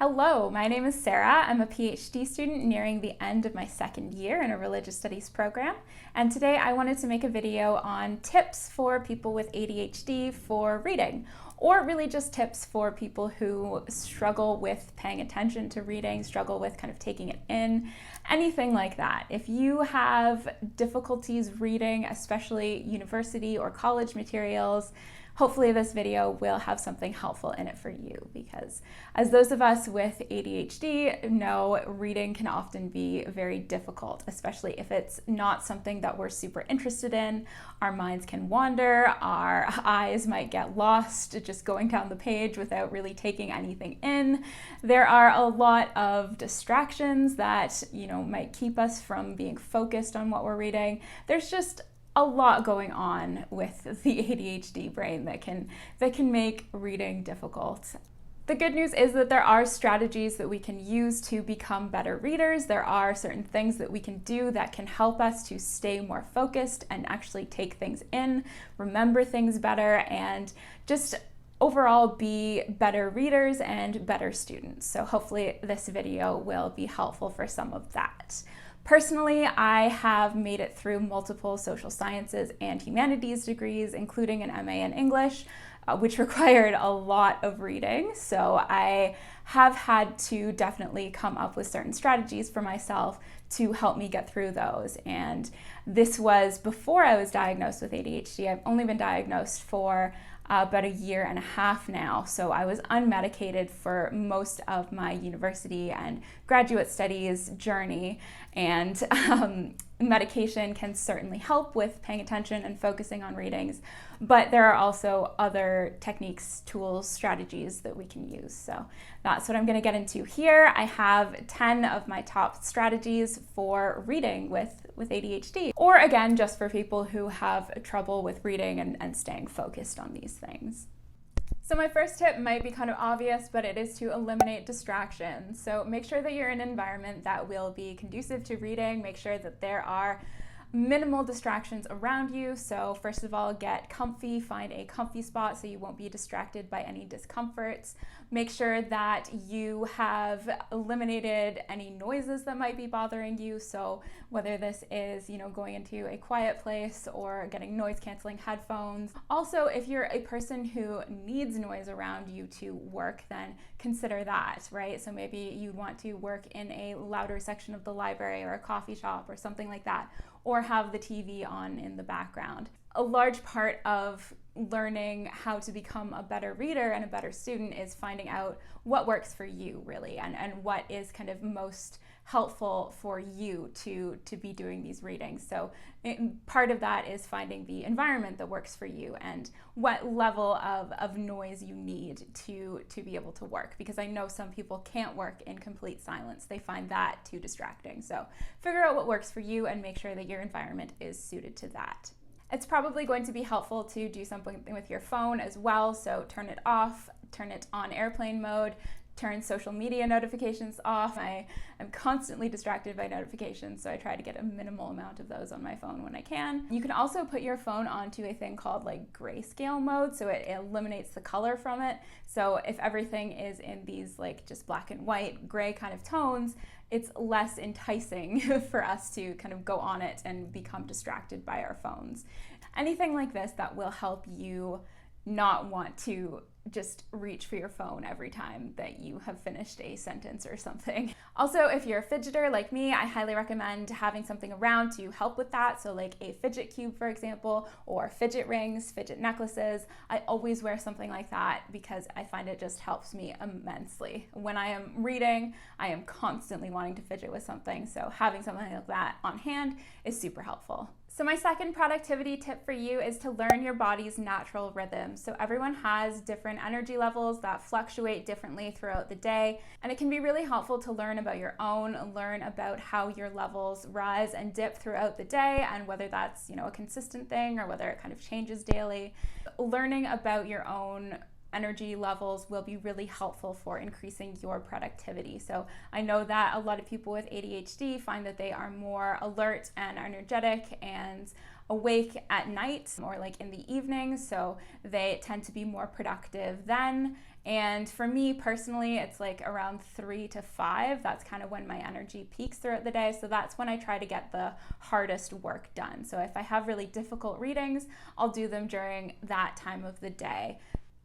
Hello, my name is Sarah. I'm a PhD student nearing the end of my second year in a religious studies program. And today I wanted to make a video on tips for people with ADHD for reading, or really just tips for people who struggle with paying attention to reading, struggle with kind of taking it in, anything like that. If you have difficulties reading, especially university or college materials, hopefully this video will have something helpful in it for you, because as those of us with ADHD know, reading can often be very difficult, especially if it's not something that we're super interested in. Our minds can wander, our eyes might get lost just going down the page without really taking anything in. There are a lot of distractions that, might keep us from being focused on what we're reading. There's just a lot going on with the ADHD brain that can make reading difficult. The good news is that there are strategies that we can use to become better readers. There are certain things that we can do that can help us to stay more focused and actually take things in, remember things better, and just overall be better readers and better students. So hopefully this video will be helpful for some of that. Personally, I have made it through multiple social sciences and humanities degrees, including an MA in English, which required a lot of reading. So I have had to definitely come up with certain strategies for myself to help me get through those. And this was before I was diagnosed with ADHD. I've only been diagnosed for about a year and a half now. So I was unmedicated for most of my university and graduate studies journey. And medication can certainly help with paying attention and focusing on readings, but there are also other techniques, tools, strategies that we can use. So that's what I'm going to get into here. I have 10 of my top strategies for reading with ADHD, or again, just for people who have trouble with reading and staying focused on these things. So my first tip might be kind of obvious, but it is to eliminate distractions. So make sure that you're in an environment that will be conducive to reading. Make sure that there are minimal distractions around you. So first of all, get comfy, find a comfy spot so you won't be distracted by any discomforts. Make sure that you have eliminated any noises that might be bothering you. So whether this is, going into a quiet place or getting noise canceling headphones. Also, if you're a person who needs noise around you to work, then consider that, right? So maybe you want to work in a louder section of the library or a coffee shop or something like that, or have the TV on in the background. A large part of learning how to become a better reader and a better student is finding out what works for you, really, and what is kind of most helpful for you to be doing these readings. So part of that is finding the environment that works for you and what level of noise you need to be able to work, because I know some people can't work in complete silence. They find that too distracting. So figure out what works for you and make sure that your environment is suited to that. It's probably going to be helpful to do something with your phone as well. So turn it off, turn it on airplane mode, turn social media notifications off. I am constantly distracted by notifications, so I try to get a minimal amount of those on my phone when I can. You can also put your phone onto a thing called grayscale mode, so it eliminates the color from it. So if everything is in these just black and white, gray kind of tones, it's less enticing for us to kind of go on it and become distracted by our phones. Anything like this that will help you not want to just reach for your phone every time that you have finished a sentence or something. Also, if you're a fidgeter like me, I highly recommend having something around to help with that. So like a fidget cube, for example, or fidget rings, fidget necklaces. I always wear something like that because I find it just helps me immensely. When I am reading, I am constantly wanting to fidget with something. So having something like that on hand is super helpful. So my second productivity tip for you is to learn your body's natural rhythm. So everyone has different energy levels that fluctuate differently throughout the day, and it can be really helpful to learn about your own, learn about how your levels rise and dip throughout the day, and whether that's, a consistent thing or whether it kind of changes daily. Learning about your own energy levels will be really helpful for increasing your productivity. So I know that a lot of people with ADHD find that they are more alert and energetic and awake at night or in the evening, so they tend to be more productive then. And for me personally, it's like around 3 to 5. That's kind of when my energy peaks throughout the day. So that's when I try to get the hardest work done. So if I have really difficult readings, I'll do them during that time of the day.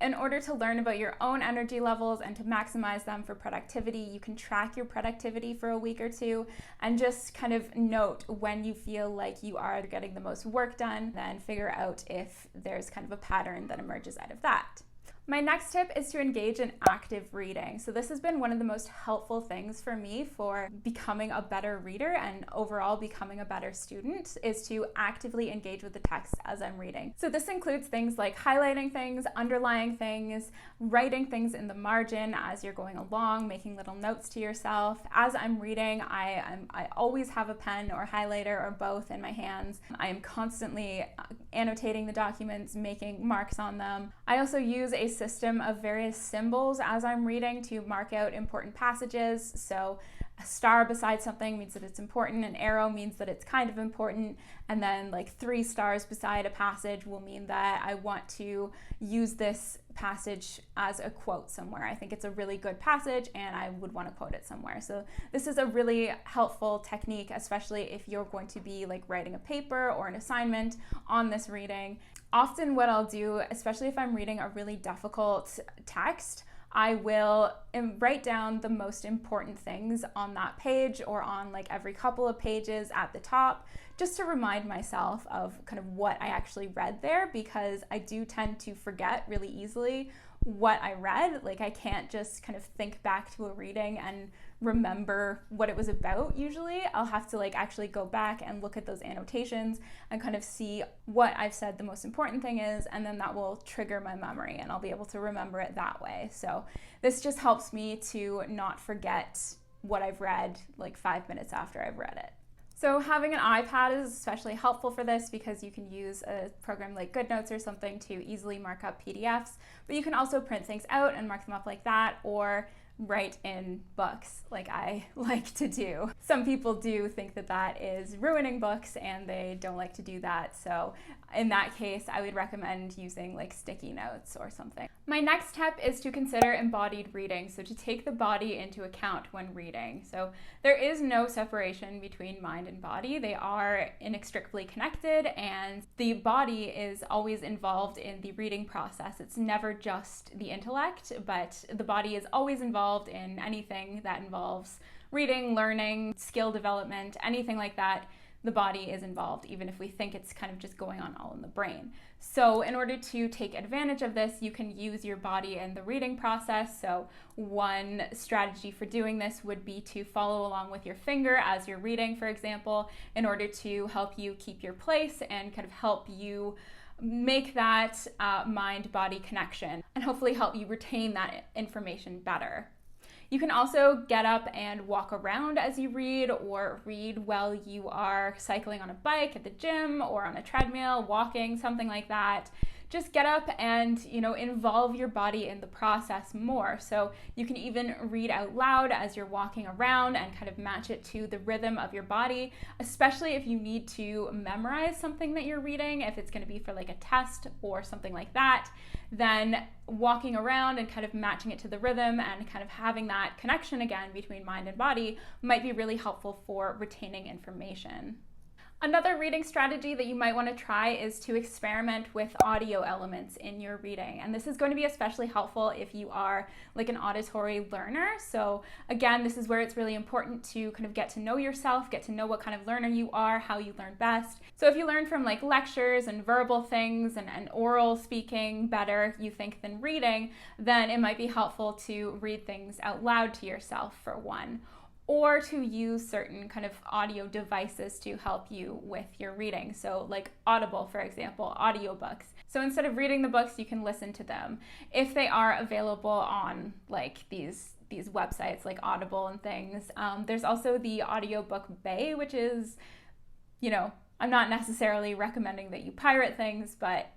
In order to learn about your own energy levels and to maximize them for productivity, you can track your productivity for a week or two and just kind of note when you feel like you are getting the most work done, then figure out if there's kind of a pattern that emerges out of that. My next tip is to engage in active reading. So this has been one of the most helpful things for me for becoming a better reader and overall becoming a better student, is to actively engage with the text as I'm reading. So this includes things like highlighting things, underlining things, writing things in the margin as you're going along, making little notes to yourself. As I'm reading, I always have a pen or highlighter or both in my hands. I am constantly annotating the documents, making marks on them. I also use a system of various symbols as I'm reading to mark out important passages. So a star beside something means that it's important, an arrow means that it's kind of important, and then like 3 stars beside a passage will mean that I want to use this passage as a quote somewhere. I think it's a really good passage and I would want to quote it somewhere. So this is a really helpful technique, especially if you're going to be like writing a paper or an assignment on this reading. Often what I'll do, especially if I'm reading a really difficult text, I will write down the most important things on that page or on like every couple of pages at the top, just to remind myself of kind of what I actually read there, because I do tend to forget really easily what I read. Like I can't just kind of think back to a reading and remember what it was about usually. I'll have to like actually go back and look at those annotations and kind of see what I've said the most important thing is, and then that will trigger my memory and I'll be able to remember it that way. So this just helps me to not forget what I've read like 5 minutes after I've read it. So having an iPad is especially helpful for this because you can use a program like GoodNotes or something to easily mark up PDFs, but you can also print things out and mark them up like that, or write in books like I like to do. Some people do think that that is ruining books and they don't like to do that. So in that case, I would recommend using like sticky notes or something. My next tip is to consider embodied reading, so to take the body into account when reading. So there is no separation between mind and body. They are inextricably connected, and the body is always involved in the reading process. It's never just the intellect, but the body is always involved in anything that involves reading, learning, skill development, anything like that. The body is involved, even if we think it's kind of just going on all in the brain. So in order to take advantage of this, you can use your body in the reading process. So one strategy for doing this would be to follow along with your finger as you're reading, for example, in order to help you keep your place and kind of help you make that mind-body connection and hopefully help you retain that information better. You can also get up and walk around as you read, or read while you are cycling on a bike at the gym or on a treadmill, walking, something like that. Just get up and, involve your body in the process more. So you can even read out loud as you're walking around and kind of match it to the rhythm of your body, especially if you need to memorize something that you're reading, if it's going to be for like a test or something like that. Then walking around and kind of matching it to the rhythm and kind of having that connection again between mind and body might be really helpful for retaining information. Another reading strategy that you might want to try is to experiment with audio elements in your reading. And this is going to be especially helpful if you are like an auditory learner. So again, this is where it's really important to kind of get to know yourself, get to know what kind of learner you are, how you learn best. So if you learn from like lectures and verbal things and oral speaking better, you think, than reading, then it might be helpful to read things out loud to yourself for one, or to use certain kind of audio devices to help you with your reading. So like Audible, for example, audiobooks. So instead of reading the books, you can listen to them. If they are available on like these websites like Audible and things, there's also the audiobook bay, which is, I'm not necessarily recommending that you pirate things, but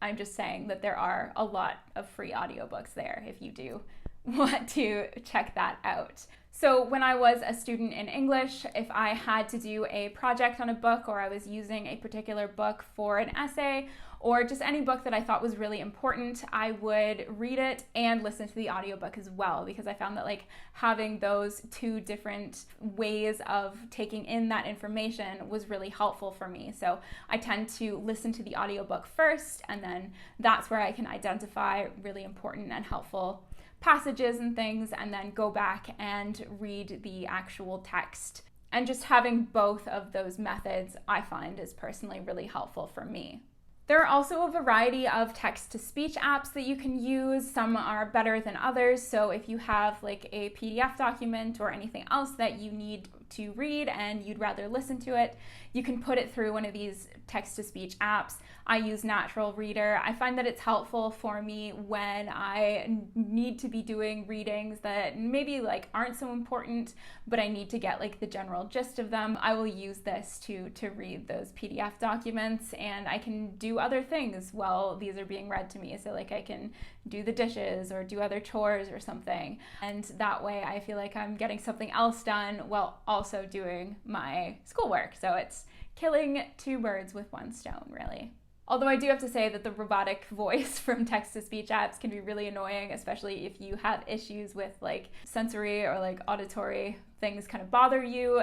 I'm just saying that there are a lot of free audiobooks there if you do want to check that out. So when I was a student in English, if I had to do a project on a book, or I was using a particular book for an essay, or just any book that I thought was really important, I would read it and listen to the audiobook as well, because I found that like having those two different ways of taking in that information was really helpful for me. So I tend to listen to the audiobook first, and then that's where I can identify really important and helpful passages and things, and then go back and read the actual text. And just having both of those methods, I find, is personally really helpful for me. There are also a variety of text-to-speech apps that you can use. Some are better than others. So if you have like a PDF document or anything else that you need to read and you'd rather listen to it, you can put it through one of these text-to-speech apps. I use Natural Reader. I find that it's helpful for me when I need to be doing readings that maybe like aren't so important, but I need to get like the general gist of them. I will use this to read those PDF documents, and I can do other things while these are being read to me. So like I can do the dishes or do other chores or something. And that way I feel like I'm getting something else done while also doing my schoolwork. So it's killing two birds with one stone, really. Although I do have to say that the robotic voice from text-to-speech apps can be really annoying, especially if you have issues with like sensory or like auditory things kind of bother you.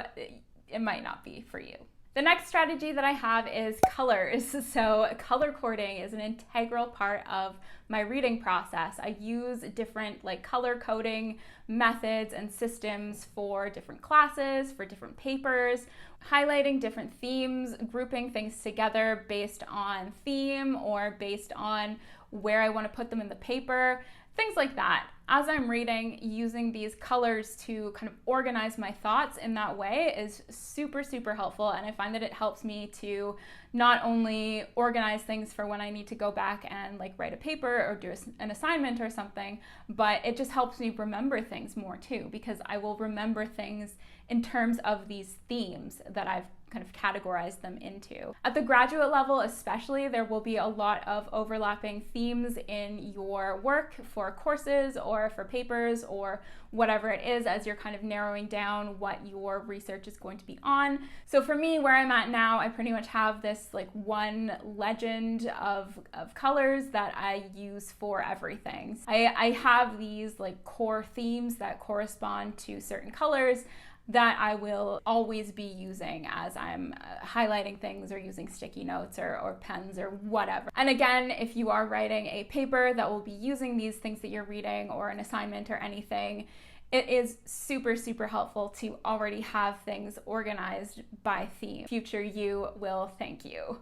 It might not be for you. The next strategy that I have is colors. So color coding is an integral part of my reading process. I use different like color coding methods and systems for different classes, for different papers, highlighting different themes, grouping things together based on theme or based on where I want to put them in the paper, things like that. As I'm reading, using these colors to kind of organize my thoughts in that way is super, super helpful. And I find that it helps me to not only organize things for when I need to go back and like write a paper or do an assignment or something, but it just helps me remember things more too, because I will remember things in terms of these themes that I've kind of categorize them into. At the graduate level especially, there will be a lot of overlapping themes in your work for courses or for papers or whatever it is, as you're kind of narrowing down what your research is going to be on. So for me, where I'm at now, I pretty much have this like one legend of colors that I use for everything. I have these like core themes that correspond to certain colors that I will always be using as I'm highlighting things or using sticky notes or pens or whatever. And again, if you are writing a paper that will be using these things that you're reading, or an assignment or anything, it is super, super helpful to already have things organized by theme. Future you will thank you.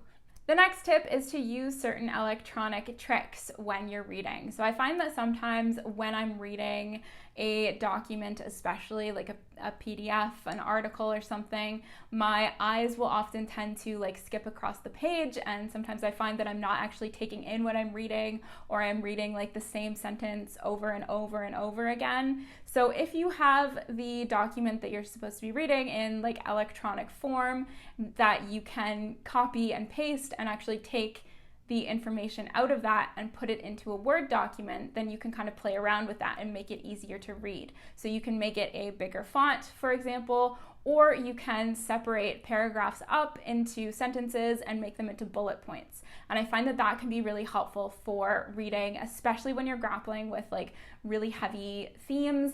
The next tip is to use certain electronic tricks when you're reading. So I find that sometimes when I'm reading a document, especially like a PDF, an article or something, my eyes will often tend to like skip across the page, and sometimes I find that I'm not actually taking in what I'm reading, or I'm reading like the same sentence over and over and over again. So if you have the document that you're supposed to be reading in like electronic form that you can copy and paste and actually take the information out of that and put it into a Word document, then you can kind of play around with that and make it easier to read. So you can make it a bigger font, for example, or you can separate paragraphs up into sentences and make them into bullet points. And I find that that can be really helpful for reading, especially when you're grappling with like really heavy themes,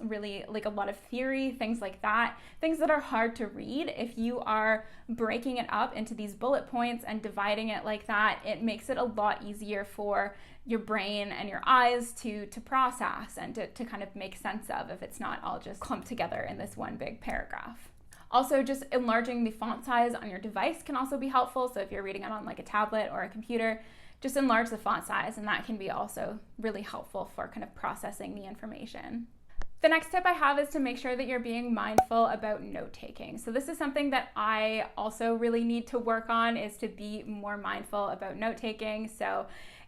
really like a lot of theory, things like that, things that are hard to read. If you are breaking it up into these bullet points and dividing it like that, it makes it a lot easier for your brain and your eyes to process and to kind of make sense of, if it's not all just clumped together in this one big paragraph. Also, just enlarging the font size on your device can also be helpful. So if you're reading it on like a tablet or a computer, just enlarge the font size, and that can be also really helpful for kind of processing the information. The next tip I have is to make sure that you're being mindful about note-taking. So this is something that I also really need to work on, is to be more mindful about note-taking. So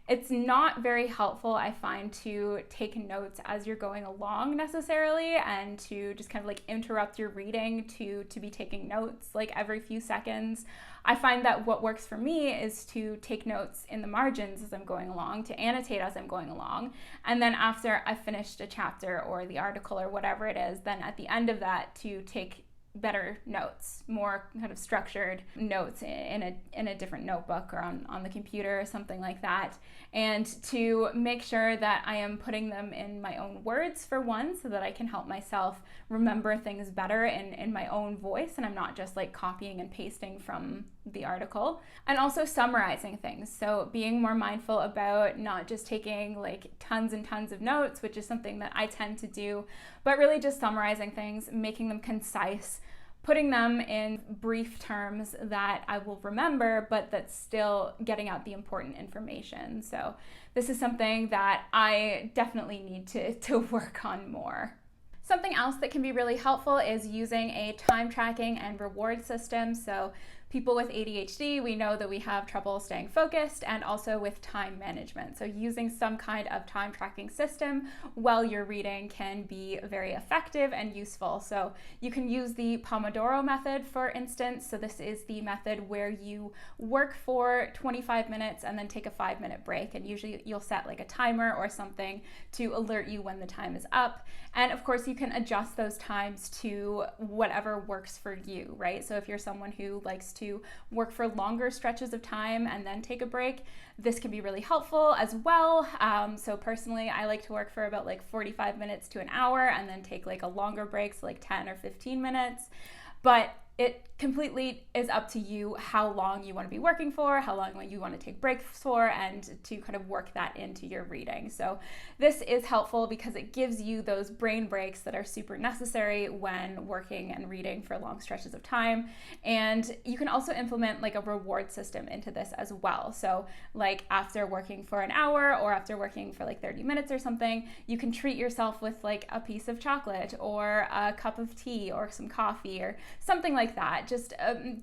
it's not very helpful, I find, to take notes as you're going along necessarily, and to just kind of like interrupt your reading to be taking notes like every few seconds. I find that what works for me is to take notes in the margins as I'm going along, to annotate as I'm going along, and then after I've finished a chapter or the article or whatever it is, then at the end of that to take better notes, more kind of structured notes in a different notebook or on the computer or something like that. And to make sure that I am putting them in my own words for one, so that I can help myself remember things better in my own voice, and I'm not just like copying and pasting from the article. And also summarizing things. So being more mindful about not just taking like tons and tons of notes, which is something that I tend to do, but really just summarizing things, making them concise, putting them in brief terms that I will remember, but that's still getting out the important information. So this is something that I definitely need to work on more. Something else that can be really helpful is using a time tracking and reward system. So people with ADHD, we know that we have trouble staying focused, and also with time management. So using some kind of time tracking system while you're reading can be very effective and useful. So you can use the Pomodoro method, for instance. So this is the method where you work for 25 minutes and then take a 5-minute break. And usually you'll set like a timer or something to alert you when the time is up. And of course, you can adjust those times to whatever works for you, right? So if you're someone who likes to work for longer stretches of time and then take a break, this can be really helpful as well. So personally, I like to work for about like 45 minutes to an hour and then take like a longer break, so like 10 or 15 minutes. But it completely is up to you how long you want to be working for, how long you want to take breaks for, and to kind of work that into your reading. So this is helpful because it gives you those brain breaks that are super necessary when working and reading for long stretches of time. And you can also implement like a reward system into this as well. So like after working for an hour or after working for like 30 minutes or something, you can treat yourself with like a piece of chocolate or a cup of tea or some coffee or something like that. Just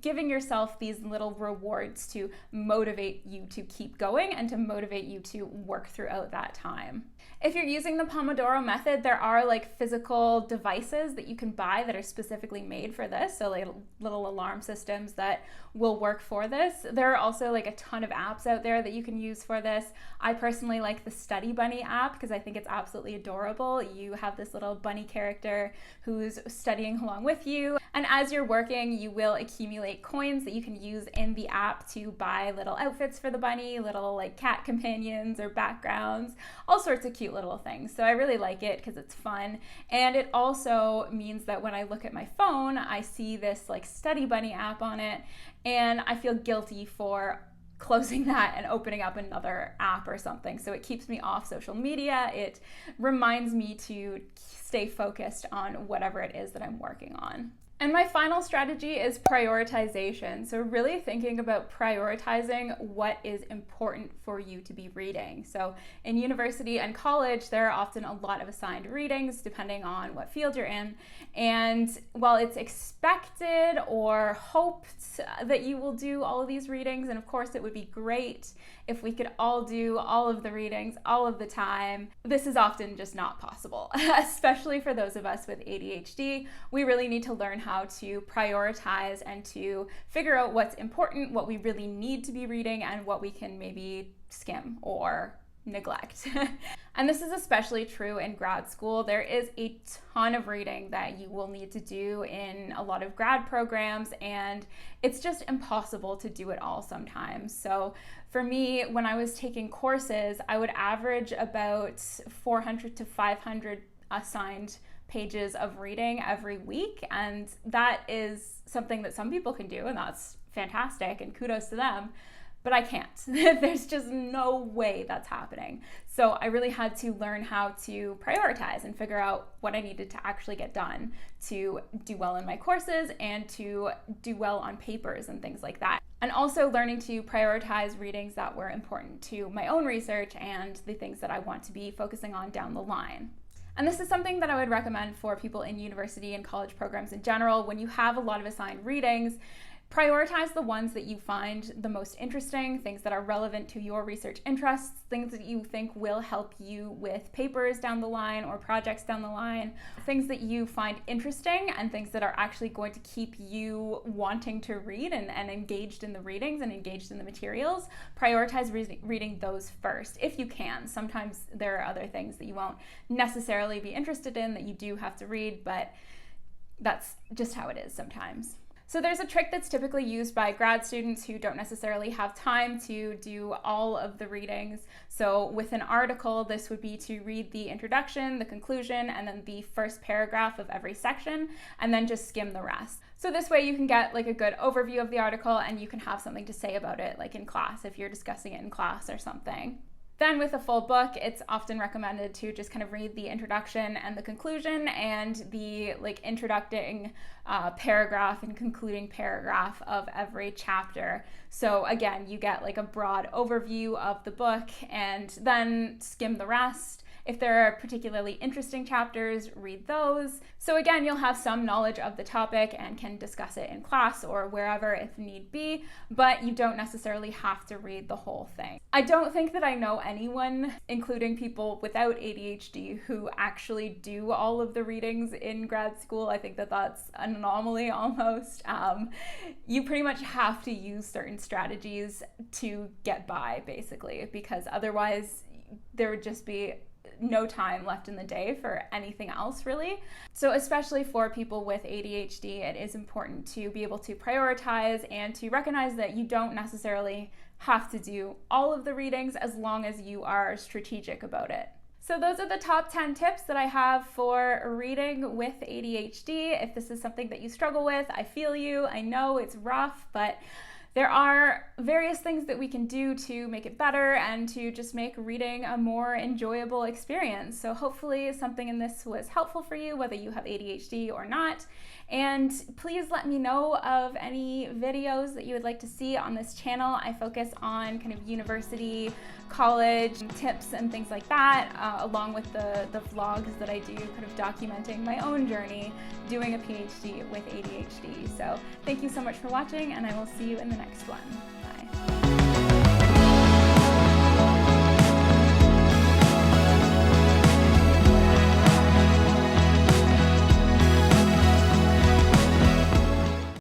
giving yourself these little rewards to motivate you to keep going and to motivate you to work throughout that time. If you're using the Pomodoro method, there are like physical devices that you can buy that are specifically made for this. So like little alarm systems that will work for this. There are also like a ton of apps out there that you can use for this. I personally like the Study Bunny app because I think it's absolutely adorable. You have this little bunny character who's studying along with you. And as you're working, you will accumulate coins that you can use in the app to buy little outfits for the bunny, little like cat companions or backgrounds, all sorts of cute little things. So I really like it because it's fun. And it also means that when I look at my phone, I see this like Study Bunny app on it, and I feel guilty for closing that and opening up another app or something. So it keeps me off social media. It reminds me to stay focused on whatever it is that I'm working on. And my final strategy is prioritization. So really thinking about prioritizing what is important for you to be reading. So in university and college, there are often a lot of assigned readings depending on what field you're in. And while it's expected or hoped that you will do all of these readings, and of course it would be great if we could all do all of the readings all of the time, this is often just not possible, especially for those of us with ADHD. We really need to learn how to prioritize and to figure out what's important, what we really need to be reading, and what we can maybe skim or neglect. And this is especially true in grad school. There is a ton of reading that you will need to do in a lot of grad programs, and it's just impossible to do it all sometimes. So for me, when I was taking courses, I would average about 400 to 500 assigned pages of reading every week, and that is something that some people can do, and that's fantastic and kudos to them. But I can't. There's just no way that's happening. So I really had to learn how to prioritize and figure out what I needed to actually get done to do well in my courses and to do well on papers and things like that. And also learning to prioritize readings that were important to my own research and the things that I want to be focusing on down the line. And this is something that I would recommend for people in university and college programs in general. When you have a lot of assigned readings, prioritize the ones that you find the most interesting, things that are relevant to your research interests, things that you think will help you with papers down the line or projects down the line, things that you find interesting and things that are actually going to keep you wanting to read and engaged in the readings and engaged in the materials. Prioritize reading those first, if you can. Sometimes there are other things that you won't necessarily be interested in that you do have to read, but that's just how it is sometimes. So there's a trick that's typically used by grad students who don't necessarily have time to do all of the readings. So with an article, this would be to read the introduction, the conclusion, and then the first paragraph of every section, and then just skim the rest. So this way you can get like a good overview of the article and you can have something to say about it, like in class, if you're discussing it in class or something. Then with a full book, it's often recommended to just kind of read the introduction and the conclusion and the like introducing paragraph and concluding paragraph of every chapter. So again, you get like a broad overview of the book and then skim the rest. If there are particularly interesting chapters, read those. So again, you'll have some knowledge of the topic and can discuss it in class or wherever if need be, but you don't necessarily have to read the whole thing. I don't think that I know anyone, including people without ADHD, who actually do all of the readings in grad school. I think that that's an anomaly almost. You pretty much have to use certain strategies to get by, basically, because otherwise there would just be no time left in the day for anything else, really. So especially for people with ADHD, it is important to be able to prioritize and to recognize that you don't necessarily have to do all of the readings as long as you are strategic about it. So those are the top 10 tips that I have for reading with ADHD. If this is something that you struggle with, I feel you. I know it's rough, but there are various things that we can do to make it better and to just make reading a more enjoyable experience. So hopefully something in this was helpful for you, whether you have ADHD or not. And please let me know of any videos that you would like to see on this channel. I focus on kind of university, college tips and things like that, along with the vlogs that I do, kind of documenting my own journey doing a PhD with ADHD. So thank you so much for watching, and I will see you in the next one.